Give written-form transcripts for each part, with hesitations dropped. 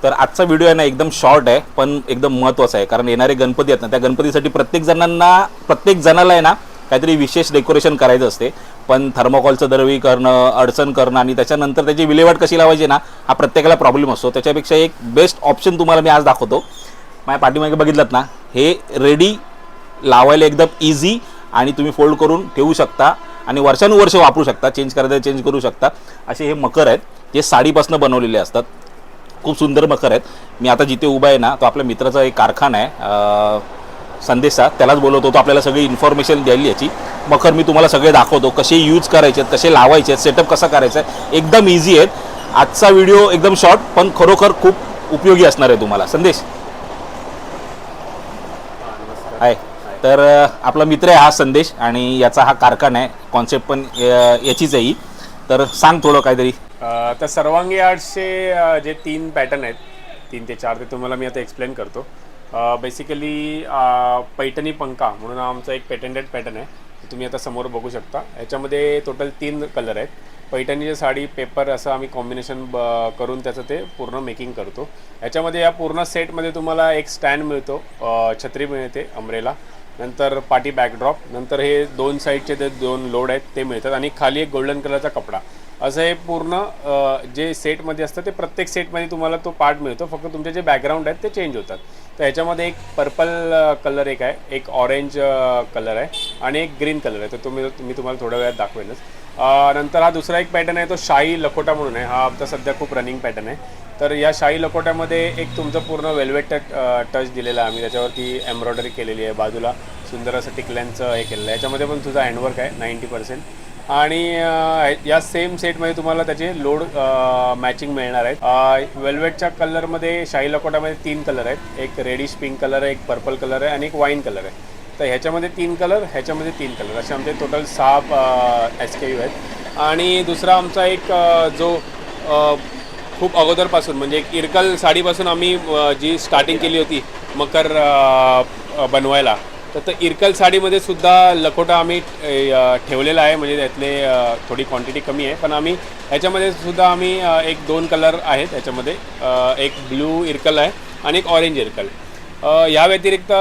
तर आजचा व्हिडिओ आहे ना एकदम शॉर्ट आहे पण एकदम महत्त्वाचा आहे, कारण येणारे गणपती आहेत ना, त्या गणपतीसाठी प्रत्येक जणाला आहे ना काहीतरी विशेष डेकोरेशन करायचं असते. पण थर्मोकॉलचं दरवी करणं, अडचण करणं आणि त्याच्यानंतर त्याची विल्हेवाट कशी लावायची ना, हा प्रत्येकाला प्रॉब्लेम असतो. त्याच्यापेक्षा एक बेस्ट ऑप्शन तुम्हाला मी आज दाखवतो. माझ्या पाठीमागे बघितलात ना, हे रेडी लावायला एकदम इझी आणि तुम्ही फोल्ड करून ठेवू शकता आणि वर्षानुवर्ष वापरू शकता, चेंज करायचं चेंज करू शकता. असे हे मकर आहेत, जे साडीपासून बनवलेले असतात. खूप सुंदर मकर आहेत. मी आता जिथे उभा आहे ना, तो आपल्या मित्राचा एक कारखाना आहे संदेशा, त्यालाच बोलवतो. तो आपल्याला सगळी इन्फॉर्मेशन द्यायला याची. मकर मी तुम्हाला सगळे दाखवतो, कसे यूज करायचे आहेत, कसे लावायचे आहेत, सेटअप कसा करायचा आहे, एकदम इझी आहेत. आजचा व्हिडिओ एकदम शॉर्ट पण खरोखर खूप उपयोगी असणार आहे तुम्हाला. संदेश आहे. तर आपला मित्र आहे हा संदेश आणि याचा हा कारखाना आहे. कॉन्सेप्ट पण याचीच आहे. तर सांग थोडं काहीतरी. तर सर्वांगी आर्ट्सचे जे 3 पॅटर्न आहेत, 3 ते 4 ते तुम्हाला मी आता एक्सप्लेन करतो. बेसिकली पैठणी पंखा म्हणून आमचा एक पेटेंटेड पॅटर्न आहे, तुम्ही आता समोर बघू शकता. याच्यामध्ये टोटल 3 कलर आहेत. पैठणीची साडी पेपर असं आम्ही कॉम्बिनेशन करून त्याचं ते पूर्ण मेकिंग करतो. याच्यामध्ये या पूर्ण सेटमध्ये तुम्हाला एक स्टँड मिळतो, छत्री मिळते अम्ब्रेला, नंतर पाठी बॅकड्रॉप, नंतर हे 2 साईडचे ते 2 लोड आहेत ते मिळतात आणि खाली एक गोल्डन कलरचा कपडा. असं हे पूर्ण जे सेटमध्ये असतं ते प्रत्येक सेटमध्ये तुम्हाला तो पार्ट मिळतो. फक्त तुमचे जे बॅकग्राऊंड आहेत ते चेंज होतात. तर ह्याच्यामध्ये एक पर्पल कलर एक आहे, एक ऑरेंज कलर आहे आणि एक ग्रीन कलर आहे. तर मी तुम्हाला थोड्या वेळात दाखवेनच. नंतर हा दुसरा एक पॅटर्न आहे, तो शाही लखोटा म्हणून आहे. हा आमचा सध्या खूप रनिंग पॅटर्न आहे. तर या शाही लखोट्यामध्ये एक तुमचं पूर्ण वेल्वेट टच दिलेला आहे आम्ही. त्याच्यावरती एम्ब्रॉयडरी केलेली आहे, बाजूला सुंदर असं टिकल्यांचं हे केलेलं आहे. याच्यामध्ये पण तुझा हँडवर्क आहे 90%. आणि या सेम सेटमध्ये तुम्हाला त्याचे लोड मॅचिंग मिळणार आहेत. वेल्वेटच्या कलरमध्ये शाही लकोटामध्ये 3 कलर आहेत, एक रेडिश पिंक कलर आहे, एक पर्पल कलर आहे आणि एक वाईन कलर आहे. तर ह्याच्यामध्ये 3 कलर, ह्याच्यामध्ये 3 कलर, असे आमचे टोटल 6 SKU आहेत. आणि दुसरा आमचा एक जो खूप अगोदरपासून म्हणजे एक इरकल साडीपासून आम्ही जी स्टार्टिंग केली होती मकर बनवायला, तर इरकल साडीमध्ये सुद्धा लखोटा आम्ही ठेवलेला आहे. म्हणजे त्यातले थोडी क्वांटिटी कमी आहे, पण आम्ही ह्याच्यामध्ये सुद्धा आम्ही एक 2 कलर आहेत. ह्याच्यामध्ये एक ब्लू इरकल आहे आणि एक ऑरेंज इरकल. या व्यतिरिक्त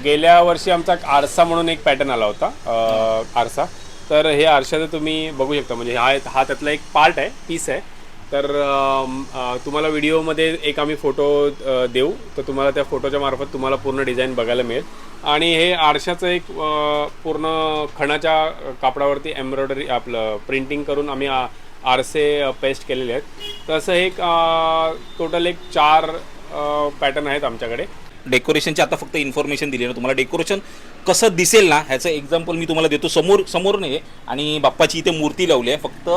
गेल्या वर्षी आमचा आरसा म्हणून एक पॅटर्न आला होता, आरसा. तर हे आरशाचं तुम्ही बघू शकता, म्हणजे हा त्यातला एक पार्ट आहे, पीस आहे. तर तुम्हाला व्हिडिओमध्ये एक आम्ही फोटो देऊ, तर तुम्हाला त्या फोटोच्या मार्फत तुम्हाला पूर्ण डिझाईन बघायला मिळेल. आणि हे आरशाचं एक पूर्ण खणाच्या कापडावरती एम्ब्रॉयडरी आपलं प्रिंटिंग करून आम्ही आरसे पेस्ट केलेले आहेत. तर असं एक टोटल एक 4 पॅटर्न आहेत आमच्याकडे. डेकोरेशनची आता फक्त इन्फॉर्मेशन दिली ना तुम्हाला. डेकोरेशन कसं दिसेल ना ह्याचं एक्झाम्पल मी तुम्हाला देतो. समोर नाही आणि बाप्पाची इथे मूर्ती लावली आहे. फक्त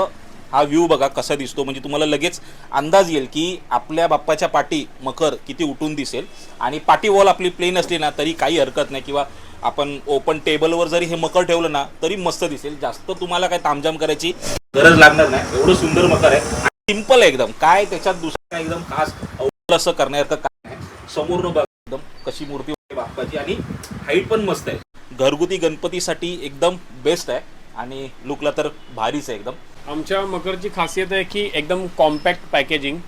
हा व्ह्यू बघा कसा दिसतो, म्हणजे तुम्हाला लगेच अंदाज येईल की आपल्या बाप्पाच्या पाठी मकर किती उठून दिसेल. आणि पाठी वॉल आपली प्लेन असली ना तरी काही हरकत नाही, किंवा आपण ओपन टेबलवर जरी हे मकर ठेवलं ना तरी मस्त दिसेल. जास्त तुम्हाला काय तामझाम करायची गरज लागणार नाही, एवढं सुंदर मकर आहे. सिंपल आहे एकदम, काय त्याच्यात दुसरं काय एकदम खास अवघड असं करण्यासारखं काय नाही. समोरनं बघा एकदम कशी मूर्ती होती बाप्पाची, आणि हाईट पण मस्त आहे. घरगुती गणपतीसाठी एकदम बेस्ट आहे आणि लुकला तर भारीच आहे एकदम. आमच्या मकरची खासियत आहे की एकदम कॉम्पॅक्ट पॅकेजिंग.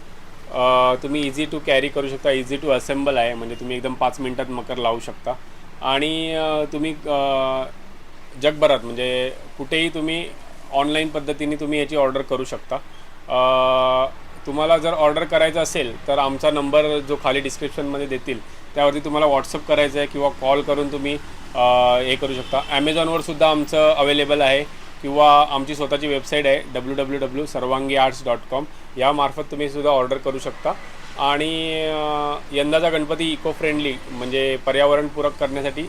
तुम्ही इझी टू कॅरी करू शकता, इझी टू असेंबल आहे. म्हणजे तुम्ही एकदम 5 मिनिटात मकर लावू शकता आणि तुम्ही जगभरात म्हणजे कुठेही तुम्ही ऑनलाईन पद्धतीने तुम्ही याची ऑर्डर करू शकता. तुम्हाला जर ऑर्डर करायचं असेल तर आमचा नंबर जो खाली डिस्क्रिप्शनमध्ये देतील त्यावरती तुम्हाला व्हॉट्सअप करायचं आहे किंवा कॉल करून तुम्ही हे करू शकता. ॲमेझॉनवर सुद्धा आमचं अवेलेबल आहे, किंवा आमची स्वतःची वेबसाईट आहे www.sarvangiarts.com. यामार्फत तुम्ही सुद्धा ऑर्डर करू शकता. आणि यंदाचा गणपती इको फ्रेंडली म्हणजे पर्यावरणपूरक करण्यासाठी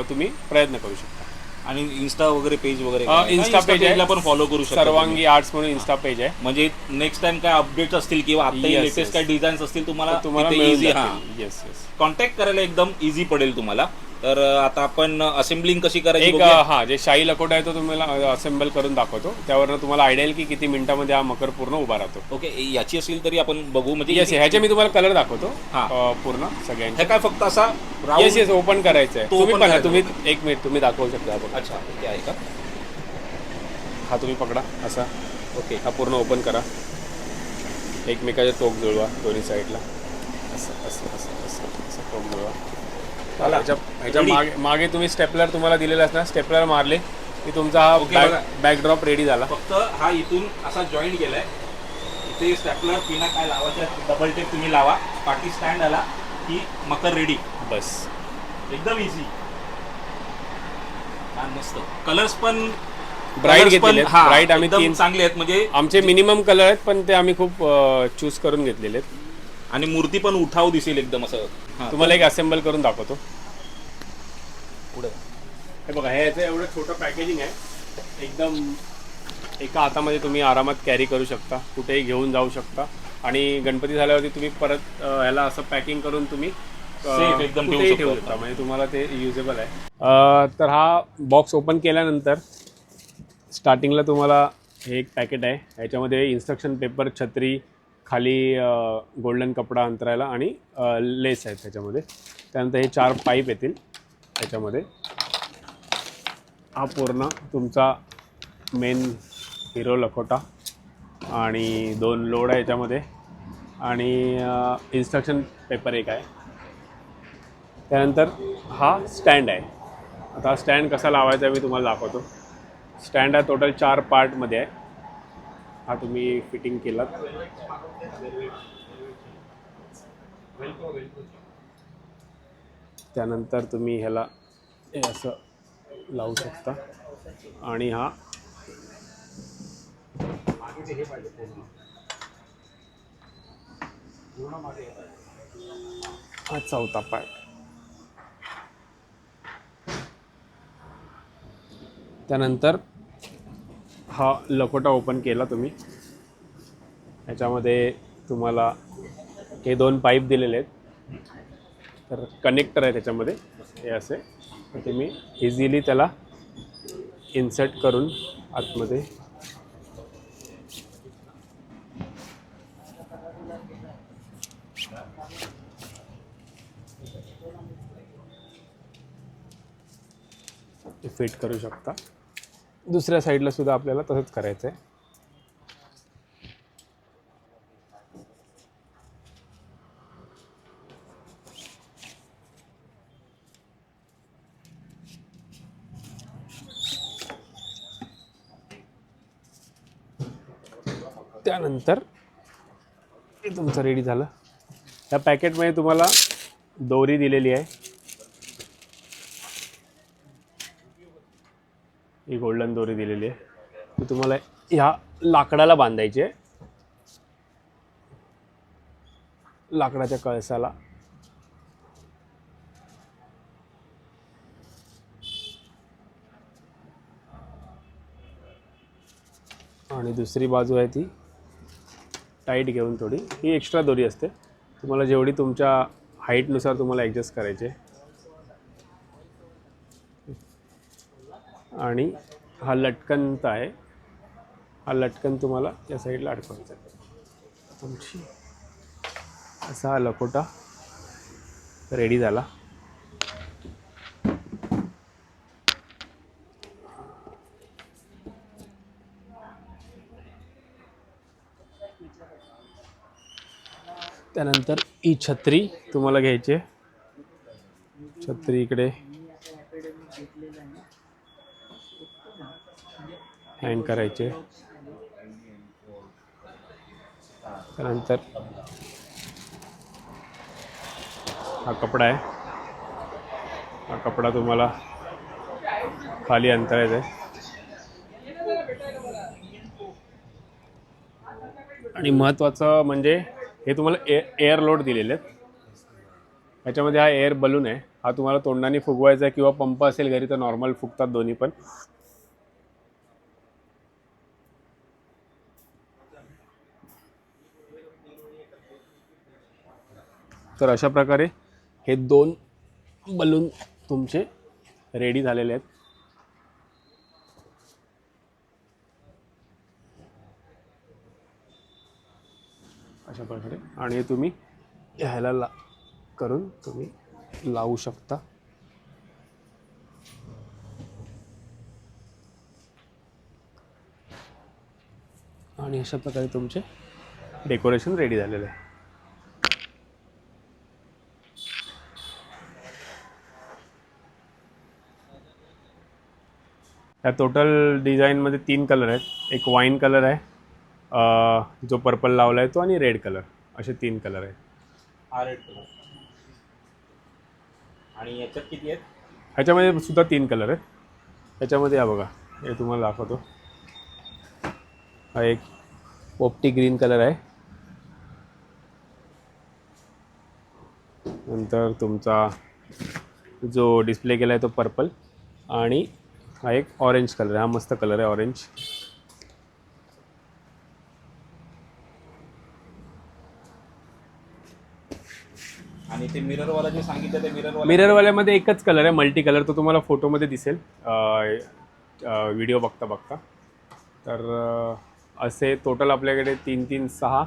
तुम्ही प्रयत्न करू शकता. आणि इन्स्टा वगैरे पेज वगैरे इन्स्टा पेजला पण फॉलो करू शकता. सर्वांगी आर्ट्स म्हणून इन्स्टा पेज आहे. म्हणजे नेक्स्ट टाइम काय अपडेट्स असतील किंवा आता लेटेस्ट काय डिझाईन्स असतील तुम्हाला इझी येस कॉन्टॅक्ट करायला एकदम इझी पडेल तुम्हाला. तर आता आपण असेंब्लिंग कशी करायची जे शाही लकोटा आहे तो तुम्हाला असेंबल करून दाखवतो. त्यावरनं तुम्हाला आयडिया येईल की किती मिनिटामध्ये हा मकर पूर्ण उभा राहतो. ओके, याची असेल तरी आपण बघू. म्हणजे ह्याचे मी तुम्हाला कलर दाखवतो पूर्ण सगळ्यांचे. काय फक्त असा येस ओपन करायचं आहे. तुम्ही एक मिनिट तुम्ही दाखवू शकता आपण. अच्छा, ते आहे का? हा तुम्ही पकडा असा. ओके, हा पूर्ण ओपन करा, एकमेकाचे टोक जुळवा दोन्ही साईडला. असं असं असं असं असं करून बघा. ह्याच्या मागे तुम्ही स्टेपलर तुम्हाला दिलेला असणार, स्टेपलर मारले की तुमचा हा बघा. बॅकड्रॉप रेडी झाला. फक्त हा इथून असा जॉईंट गेलाय, इथे स्टॅपलर पिना काय लावायचं, डबल टेप तुम्ही लावा, पाठी स्टँड आला की मकर रेडी. बस एकदम इझी. मस्त. कलर्स पण ब्राईट घेतलेले आहेत. ब्राईट आम्ही एकदम 3 चांगले आहेत, म्हणजे आमचे मिनिमम कलर आहेत, पण ते आम्ही खूप चूज करून घेतलेले आहेत. आणि मूर्ती पण उठाव दिसेल एकदम असं. तुम्हाला एक असेंबल करून दाखवतो. पुढे हे बघा, हे याचं एवढं छोटं पॅकेजिंग आहे, एकदम एका हातामध्ये तुम्ही आरामात कॅरी करू शकता, कुठेही घेऊन जाऊ शकता. आणि गणपती झाल्यावरती तुम्ही परत ह्याला असं पॅकिंग करून तुम्ही Safe एकदम कुठेही ठेवू शकता. शकता, म्हणजे तुम्हाला ते युजेबल आहे. तर हा बॉक्स ओपन केल्यानंतर स्टार्टिंगला तुम्हाला हे एक पॅकेट आहे, ह्याच्यामध्ये इन्स्ट्रक्शन पेपर, छत्री, खाली गोल्डन कपडा अंतरायला आणि लेस आहेत त्याच्यामध्ये. त्यानंतर हे 4 पाईप येतील त्याच्यामध्ये. हा पूर्ण तुमचा मेन हिरो लखोटा आणि 2 लोड आहे याच्यामध्ये, आणि इन्स्ट्रक्शन पेपर एक आहे. त्यानंतर हा स्टँड आहे. आता हा स्टँड कसा लावायचा मी तुम्हाला दाखवतो. स्टँड हा टोटल 4 पार्टमध्ये आहे. हा तुम्ही फिटिंग केलात. त्यानंतर तुम्ही ह्याला हे असं लावू शकता. आणि हा चौथा पार्ट. त्यानंतर हा लखोटा ओपन केला तुम्ही. ह्याच्यामध्ये तुम्हाला हे 2 पाईप दिलेले आहेत, तर कनेक्टर आहे त्याच्यामध्ये. हे असे तर तुम्ही इझिली त्याला इन्सर्ट करून आतमध्ये फिट करू शकता. दुसऱ्या साईडला सुद्धा आपल्याला तसंच करायचं आहे. त्यानंतर हे तुमचं रेडी झालं. या पॅकेटमध्ये तुम्हाला दोरी दिलेली आहे, ही गोल्डन दोरी दिलेली आहे. ती तुम्हाला ह्या लाकडाला बांधायची आहे, लाकडाच्या कळसाला. आणि दुसरी बाजू आहे ती टाईट घेऊन थोडी, ही एक्स्ट्रा दोरी असते, तुम्हाला जेवढी तुमच्या हाईटनुसार तुम्हाला ॲडजस्ट करायचे. आणि हा लटकनचा आहे, हा लटकन तुम्हाला या साईडला अडकवायचा आहे तुमची. असा हा लखोटा रेडी झाला. त्यानंतर ही छत्री तुम्हाला घ्यायची आहे. छत्री इकडे हँग करायचे. त्यानंतर हा कपडा आहे, हा कपडा तुम्हाला खाली अंतरायचा आहे. आणि महत्त्वाचं म्हणजे हे तुम्हाला एअर लोड दिलेले आहेत. ह्याच्यामध्ये हा एअर बलून आहे, हा तुम्हाला तोंडाने फुगवायचा आहे किंवा पंप असेल घरी तर नॉर्मल फुगतात दोन्ही पण. तर अशा प्रकारे हे 2 बलून तुमचे रेडी झालेले आहेत. अशा प्रकारे. आणि तुम्ही ह्याला करून तुम्ही लावू शकता. आणि अशा प्रकारे तुमचे डेकोरेशन रेडी झालेलं आहे. ह्या टोटल डिझाईनमध्ये 3 कलर आहेत. एक वाईन कलर आहे, जो पर्पल लावला आहे तो, आणि रेड कलर, असे 3 कलर आहेत. हा रेड कलर. आणि याच्यात किती आहेत? ह्याच्यामध्ये सुद्धा 3 कलर आहेत. ह्याच्यामध्ये हा बघा, हे तुम्हाला दाखवतो. हा एक पोपटी ग्रीन कलर आहे, नंतर तुमचा जो डिस्प्ले केला आहे तो पर्पल, आणि हा एक ऑरेंज कलर आहे. हा मस्त कलर आहे ऑरेंज. आणि ते मिररवाला जे सांगितलं ते मिररवाल्यामध्ये एकच कलर आहे, मल्टी कलर. तो तुम्हाला फोटोमध्ये दिसेल व्हिडिओ बघता बघता. तर असे टोटल आपल्याकडे 3, 3, 6,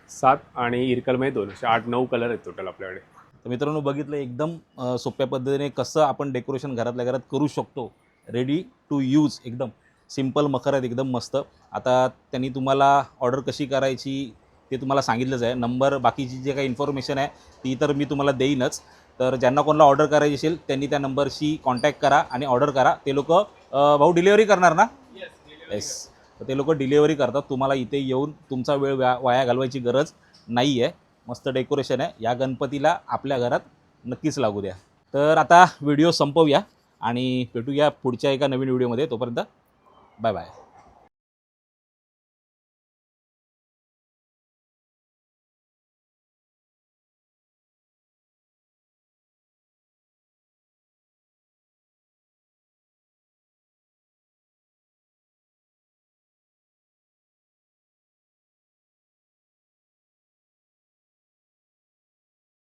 7 आणि इरकलमध्ये 2, असे 8-9 कलर आहेत टोटल आपल्याकडे. तर मित्रांनो बघितलं एकदम सोप्या पद्धतीने कसं आपण डेकोरेशन घरातल्या घरात करू शकतो. रेडी टू यूज, एकदम सिम्पल मखर आहेत, एकदम मस्त. आता त्यांनी तुम्हाला ऑर्डर कशी करायची ते तुम्हाला सांगितलंच आहे. नंबर बाकीची जे काही इन्फॉर्मेशन आहे ती तर मी तुम्हाला देईनच. तर ज्यांना कोणाला ऑर्डर करायची असेल त्यांनी त्या नंबरशी कॉन्टॅक्ट करा आणि ऑर्डर करा. ते लोक भाऊ डिलिव्हरी करणार ना? येस. तर ते लोक डिलिव्हरी करतात. तुम्हाला इथे येऊन तुमचा वेळ वाया घालवायची गरज नाही आहे. मस्त डेकोरेशन आहे. या गणपतीला आपल्या घरात नक्कीच लागू द्या. तर आता व्हिडिओ संपवूया आणि भेटूया पुढच्या एका नवीन व्हिडिओमध्ये. तोपर्यंत बाय बाय.